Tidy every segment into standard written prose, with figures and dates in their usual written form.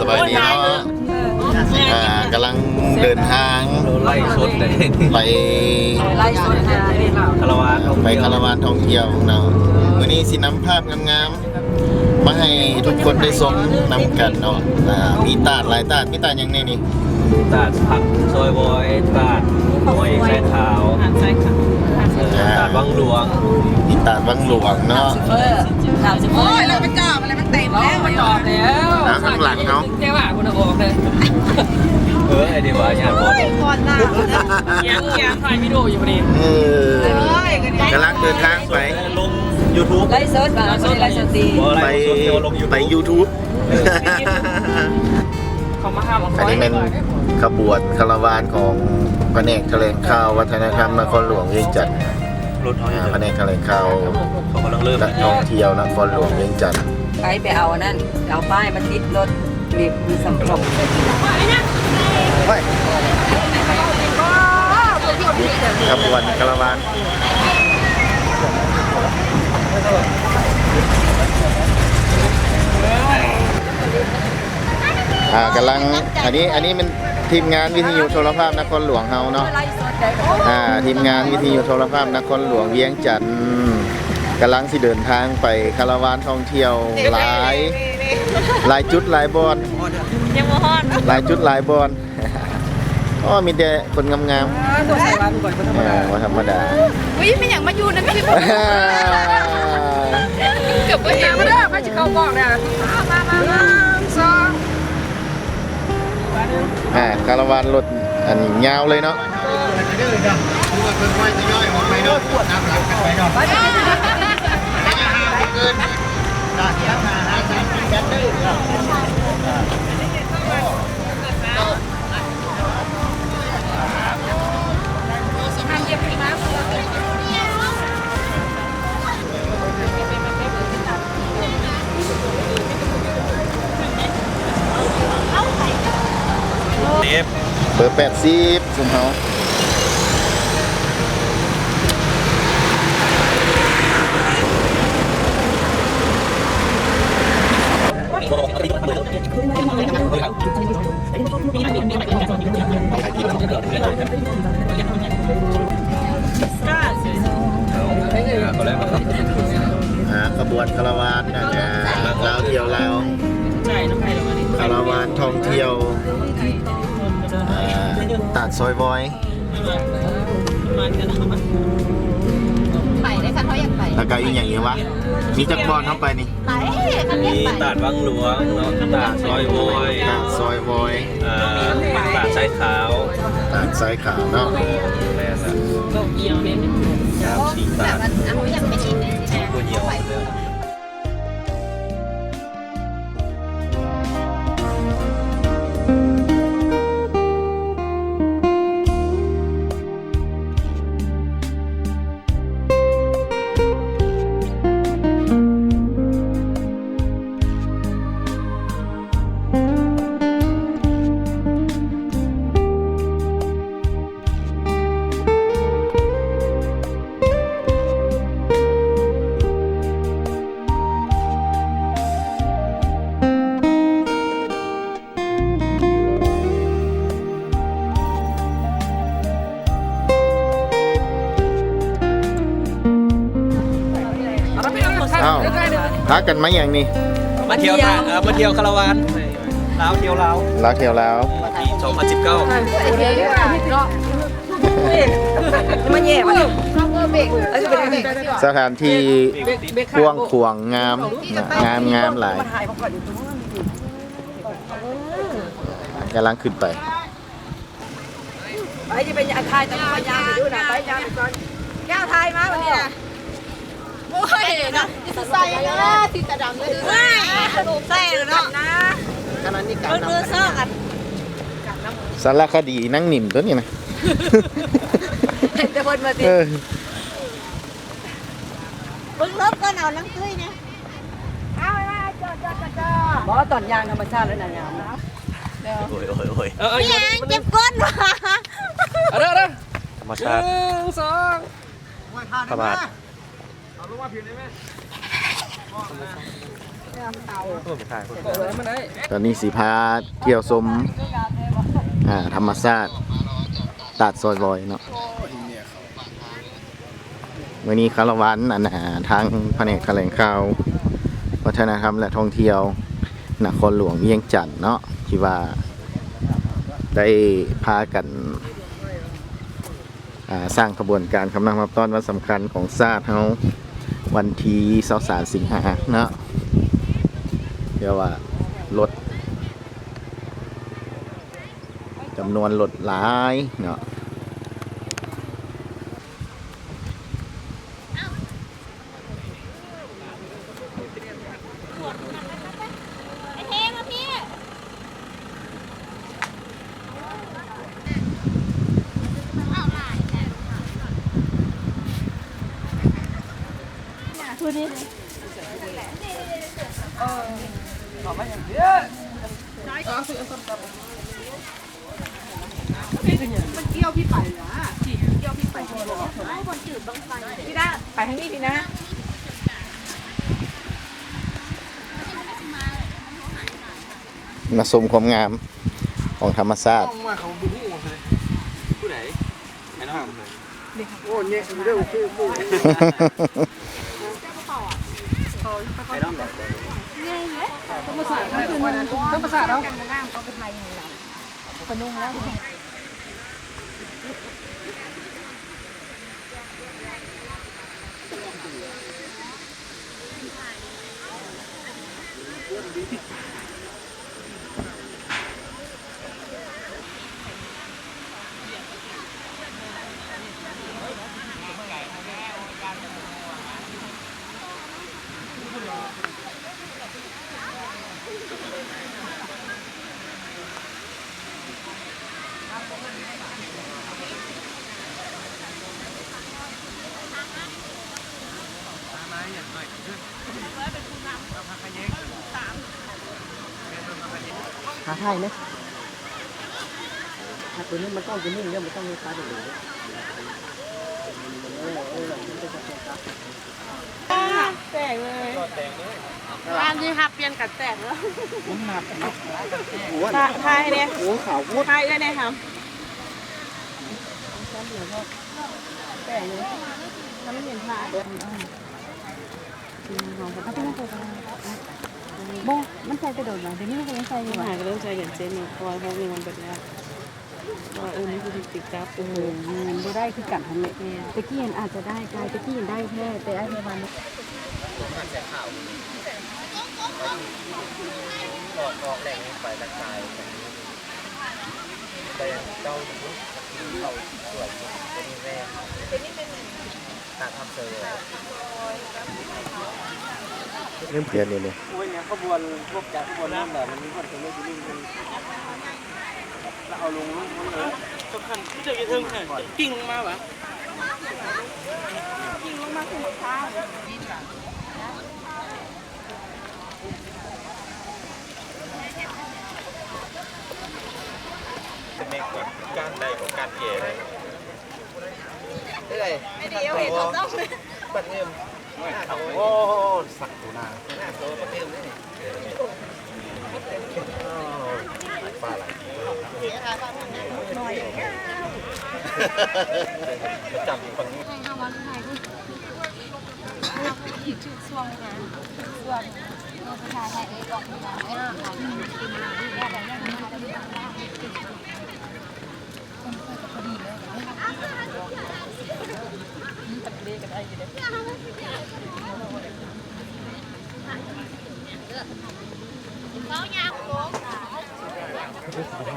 บายดีเนาะกำลังเดินทาง ไล่ชดเลย ไป ไล่ชนนะ คาราวาน ไปคาราวานท่องเที่ยวเนาะมื้อนี้สินำภาพงามๆมาให้ทุกคนได้ชมนำกันเนาะมีตาดหลายตาดมีตาดอย่างนี้นี่ ตาดผักซอยบอยตาดมวยแซ่ขาว ใช่ค่ะ ตาดวังหลวง มีตาดวังหลวงเนาะ โอ้ยเราไปจอบอะไรมันเต็มแล้วมันจอบแล้ว ข้างหลังเนาะ เจ้าว่าคุณออกเลย ไอ้ดีว่าญาติบอล ก่อนหน้ายังถ่ายวิดีโออยู่พอดี กำลังเดินทางไป ลง YouTube ไล่เซิร์ชมาไล่สตรี ไป YouTube เขามาห้าม อันนี้เป็นขบวนคาราวานของแผนกแถลงข่าววัฒนธรรมนครหลวงเวียงจันทร์ รถเขา แผนกแถลงข่าว เขากำลังเริ่ม และท่องเที่ยวนครหลวงเวียงจันทร์ ไปเอานั่นเอาป้ายมาติดรถเรียบมีสัมผัส ขบวนคาราวานกำลังอันนี้เป็นทีมงานวิทยุโทรภาพนครหลวงเฮาเนาะทีมงานวิทยุโทรภาพนครหลวงเวียงจันทร์กำลังสิเดินทางไปคาราวานท่องเที่ยวหลายจุดหลายบอนยังบ่ฮอดหลายจุดหลายบอนอ๋อมีแต่คนงามๆ ตัวใส่วันก่อนก็ธรรมดา ว่าธรรมดา วิไม่อยากมาอยู่นะพี่เกือบไป เดี๋ยวมาเด้อมาจะเข้าบอกนะมาสอง คาราวานรถอันนี้ยาวเลยเนาะ เทป เบอร์80ซุมเฮาขบวนคาราวานนะจ๊ะลาวเที่ยวลาวคาราวานท่องเที่ยวตาดซอยบอย ไปได้ค่ะเขาอยากไป แล้วก็อีกอย่างนี้วะมีจักรบอลเข้าไปนี่ ไปกันอยาก มี ไป ตาดวังหลวงเนาะตาดซอยบอย ตาดซอยบอย ตาดสายขาว ตาดสายขาวเนาะ แม่นะ ก็เอียวเนี่ย ยามสี แต่ ตาด มันเขาอยากไปอีกเลยใช่ไหม กูเหี่ยวเลย อ้าวพักกันไหมอย่างนี้ มาเที่ยวมาเที่ยวคาราวานลาวเที่ยวลาว ลาวเที่ยวแล้ว ปี2019 ไอ้เหี้ยเนาะมันแย่วะเนี่ย แล้วจะเป็นยังไง สถานที่กว้างขวางงามงามหลายกำลังขึ้นไป ไปจะเป็นยาทายแต่พยายามไปดูนะไปยามไปก่อนยาทายมาวันนี้นะ โอ้ยนะที่ใส่นะที่ตะดำเลยใส่ใส่เนาะนะมือซ้อกัน สารคดีนั่งหนิ่มตัวนี้นะ จะพ้นมาสิ มึงลบก็เอาน้ำตื้ยนะเอาละจอด บ่ตอนยางธรรมชาติแล้วนะยามนะ โอ้ย พี่ยังเจ็บก้นว่ะ เอาเด้อ ธรรมชาติ 1 2 ธรรมชาติ ตอนนี้สีพาเที่ยวชมธรรมชาติตาดซอยบอยเนาะวันนี้คาราวานทางแผนกแถลงข่าววัฒนธรรมและท่องเที่ยวนครหลวงเวียงจันทน์เนาะที่ว่าได้พากันสร้างขบวนการคำนำรับต้อนวันสำคัญของชาติเฮาวันที่23สิงหาเนาะเรียกว่ารถจำนวนรถหลายเนาะพี่นะไปทางนี้พี่นะ มาชมความงามของธรรมชาติ ผู้ไหนไอ้น้อง โอ้เนี่ยเรื่องคือผู้ ไอ้น้องแบบ ต้องภาษาเรา หาไทยไหมตัวนี้มันต้องจะนิ่งแล้วมันต้องมีฟ้าเดือดแตกเลยร้านที่ครับเปลี่ยนกัดแตกแล้ว มันหนักนะหัว ไทยเนี่ย หัวขาววุ้ ไทยได้ไหมครับแตกเลยมันไม่เห็นพาย โบมันใส่กระโดดมาเดี๋ยวนี้มันก็ยังใส่อยู่หายก็เริ่มใส่อย่างเจนเนี่ยพอเขามีมันแบบนี้ว่านี่คือติดจับมันไม่ได้คือกัดทันเลยตะกี้อาจจะได้กายตะกี้ได้แค่แต่ไอ้ในวัน ออกแหล่งไปตะกายไปเจ้าเขาสวยเป็นแรงตาทำเซอร์ เริ่มเปลี่ยนเลย โอ้ยเนี่ยขบวนพวกจากขบวนน้ำแบบมันมีคนเป็นเรื่องที่นิ่งแล้วเอาลงลูกมันเลย สำคัญที่จะกระทึงกิ่งลงมาหรอ ยิงลงมาคือเท้า เป็นเอกการใดของการเก๋เลยได้ ไม่ดีเอาเห็นต้อง ปัดเงิมโอ้สักตุนาหน้าโตปัดเงิมนี่ปลาไหลจับอยู่ฝั่งนี้ ไป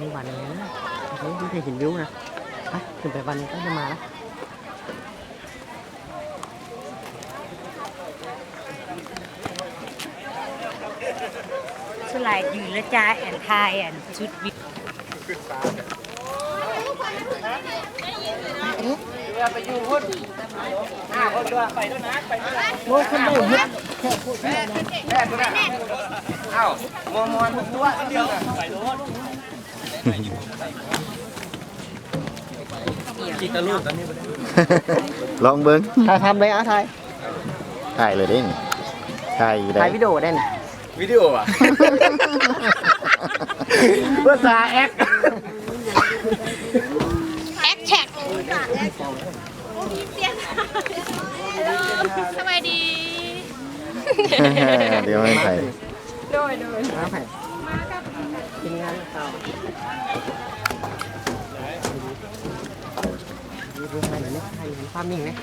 ทั้งวันเลยนะไม่เคยเห็นวิวนะไปขึ้นไปวันนี้ก็จะมาแล้ว สลายอยู่และจ้าแอนทายแอนชุดวิ ไปอยู่พุ่นคนด้วยไปด้วยนะไปด้วยโอ้คนได้เยอะแค่พูดแม่ตัวน่ะเอ้ามวนตัวเดียวไปรถกีตาลูกตอนนี้ ลองเบิ้ง ถ่ายทำเลยอ่ะถ่าย ถ่ายเลยได้นี่ถ่ายอยู่ได้ ถ่ายวิดีโอได้น่ะ วิดีโออ่ะภาษาแอค แอคแท็กสบายดี เดี๋ยวให้ใคร กินงานเก่าดูให้หน่อยนะให้เห็นภาพนิ่งนะ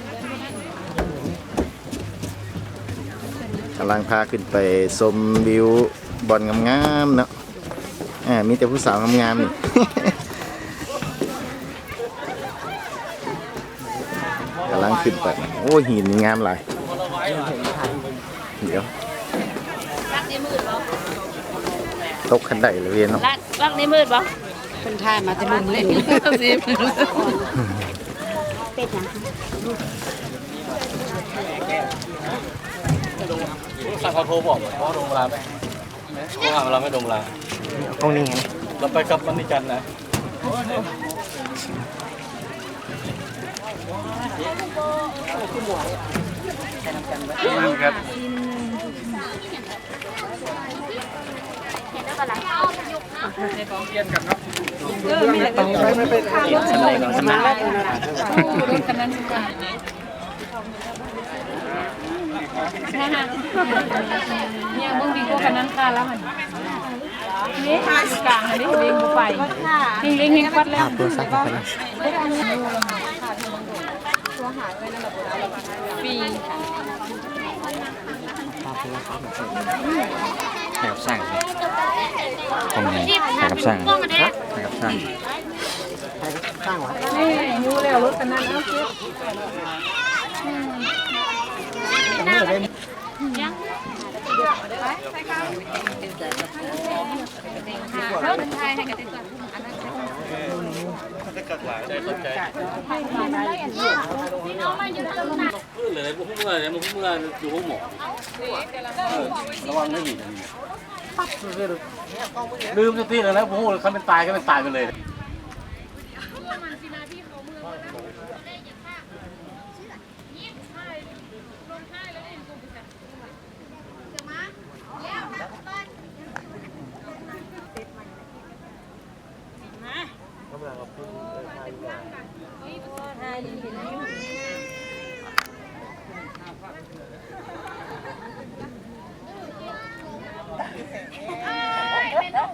กำลังพาขึ้นไปชมวิวบอนงามๆเนาะมีแต่ผู้สาวงามๆนี่ กำลังขึ้นไปโอ้หินงามหลายเดี๋ยวตกขันไดเลยเนาะ รักในมืดปะ เป็นท่ามาจะลุมเล่นเป็ดยัง สั่งเขาโทรบอกเพราะโรงแรมไหมโรงแรมเราไม่โรงแรม ตรงนี้ไง เราไปกับมันนี่กันนะครับ เนี่ยมึงดีกว่ากันนั้นค่ะแล้วมันนี่กลางอันนี้เลี้ยงไปเลี้ยงปัดแล้ว ตัวซักไปนะ ปี แอบสั่งตรงนี้แอบสั่งแอบสั่ง สร้างวะ นี่ยูแล้วรถกันนั้นเอาเก็บ แล้วเป็นไทยให้กันติดตัวอันนั้น เลยพวกเมื่อเนี่ยพวกเมื่อดูพวกหมอระวังไม่ดีลืมสติเลยนะพวกเขาเป็นตายก็เป็นตายไปเลย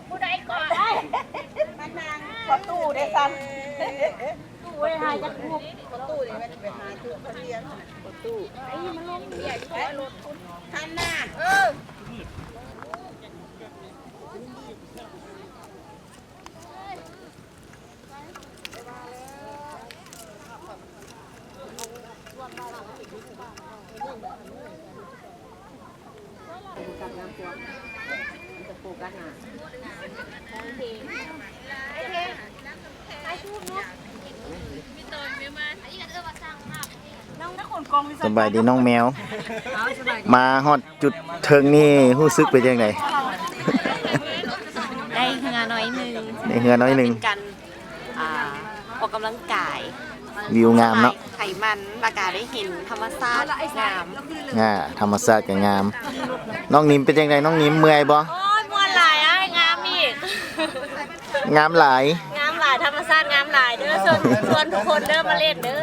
ผู้ใดก่อนมันนางขอตู้ได้ซ้ำตู้ไว้หายจะทุบขอตู้นี่มันเป็นหาตู้เขาเลี้ยงขอตู้ไอ้มันลงใหญ่ไปรถคุณทันหน้าสบายดีน้องแมว มาฮอดจุดเทิงนี่รู้สึกเป็นยังไง ได้เฮือน้อยหนึง ในเฮือน้อยหนึ่ง เป็นการออกกำลังกาย วิวงามเนาะ ไขมันอากาศได้เห็นธรรมชาติงาม ธรรมชาติก็งาม น้องนิมเป็นยังไงน้องนิมเมื่อยบ่ โอ้ยมวนหลายอ่ะงามอีก งามหลาย งามหลายธรรมชาติงามหลายเด้อชวนทุกคนเด้อมาเล่นเด้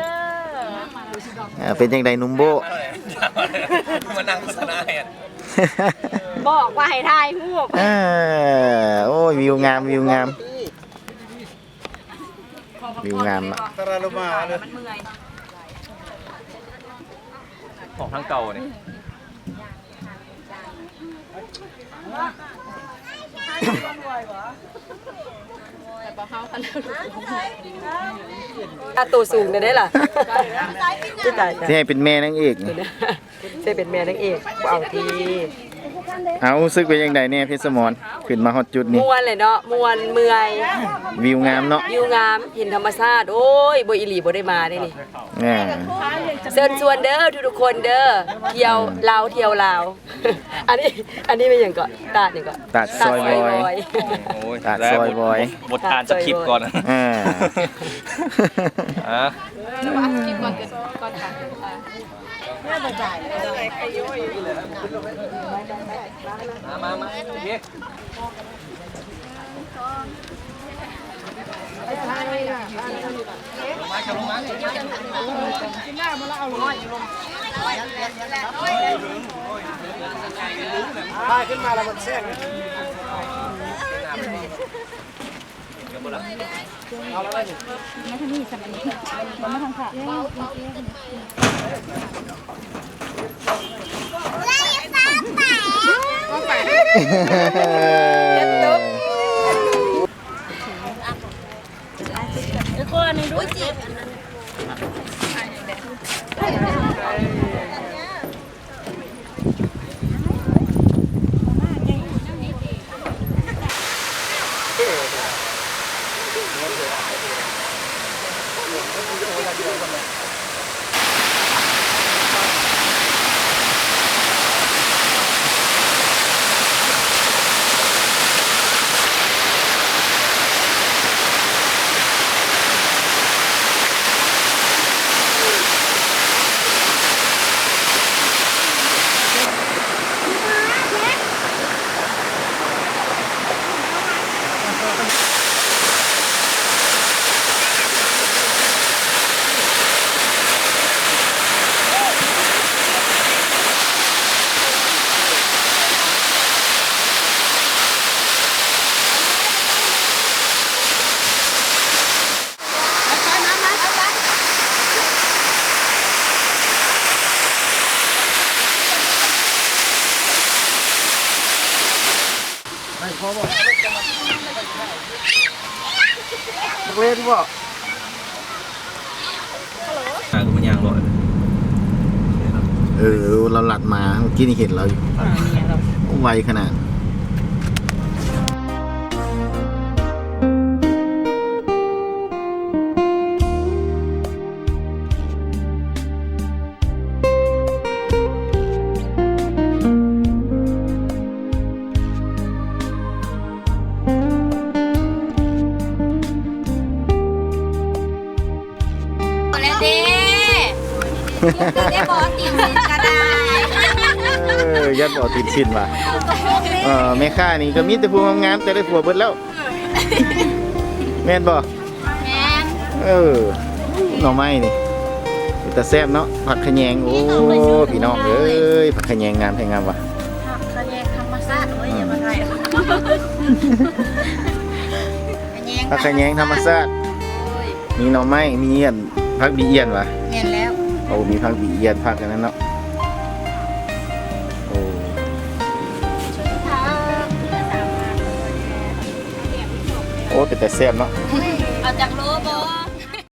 อ เป็นยังไงนุ่มโบ มานั่งโฆษณาเห็น บอกว่าให้ถ่ายรูป โอ้ยวิวงามวิวงามวิวงามอะ ตาลมาเลยของทางเก่านี่ ตัวสูงได้ล่ะที่ตาย ที่ให้เป็นแม่นางเอกนี่ จะเป็นแม่นางเอกเอาที เอารู้สึกเป็นยังไงเนี่ยเพชรสมรขึ้นมาฮอดจุดนี้ มวนเลยเนาะมวนเมื่อย วิวงามเนาะ วิวงามเห็นธรรมชาติโอ้ยบ่อีหลีบ่ได้มาได้นี่ อ่า เชิญชวนเด้อทุกคนเด้อเที่ยวลาวเที่ยวลาว อันนี้เป็นอย่างก่อนตาดนี่ก่อน ตัดซอยบอย โอ้ย ตัดซอยบอย บทอ่านจากคลิปก่อน อ่า อ่ะ คลิปก่อนค่ะ มาเด็กลงมาพายขึ้นมาแล้วมันแซ่บเอาแล้วนี่ ไม่ทำนี่สักนิดไม่ทำค่ะ คนนึงดูจิ นักเล่นบ่กูมันยางลอย เราหลัดมาเมื่อกี้นี่เห็นเราอยู่ไวขนาดแล้วเด้ได้บอกตีนก็ได้ ยัดบ่อติดชินว่ะแม่ค้านี่ก็มีแต่ผู้งามๆแต่ได้ผัวเบิดแล้ว แม่นบ่ แม่น หน่อไม้นี่แต่แซ่บเนาะผักขะแยงโอ้พี่น้องเอ้ยผักขะแยงงามแท้งามว่ะ เขาแยกธรรมชาติเอ้ยอย่ามาไทย ผักขะแยงธรรมชาติมีหน่อไม้มีเอียนผักบีเอียนว่ะ แม่นแล้ว โอ้มีผักบีเอียนผักกันนั้นเนาะโอ้เป็นแต่แซ่บเนาะ เอาจากโลบ่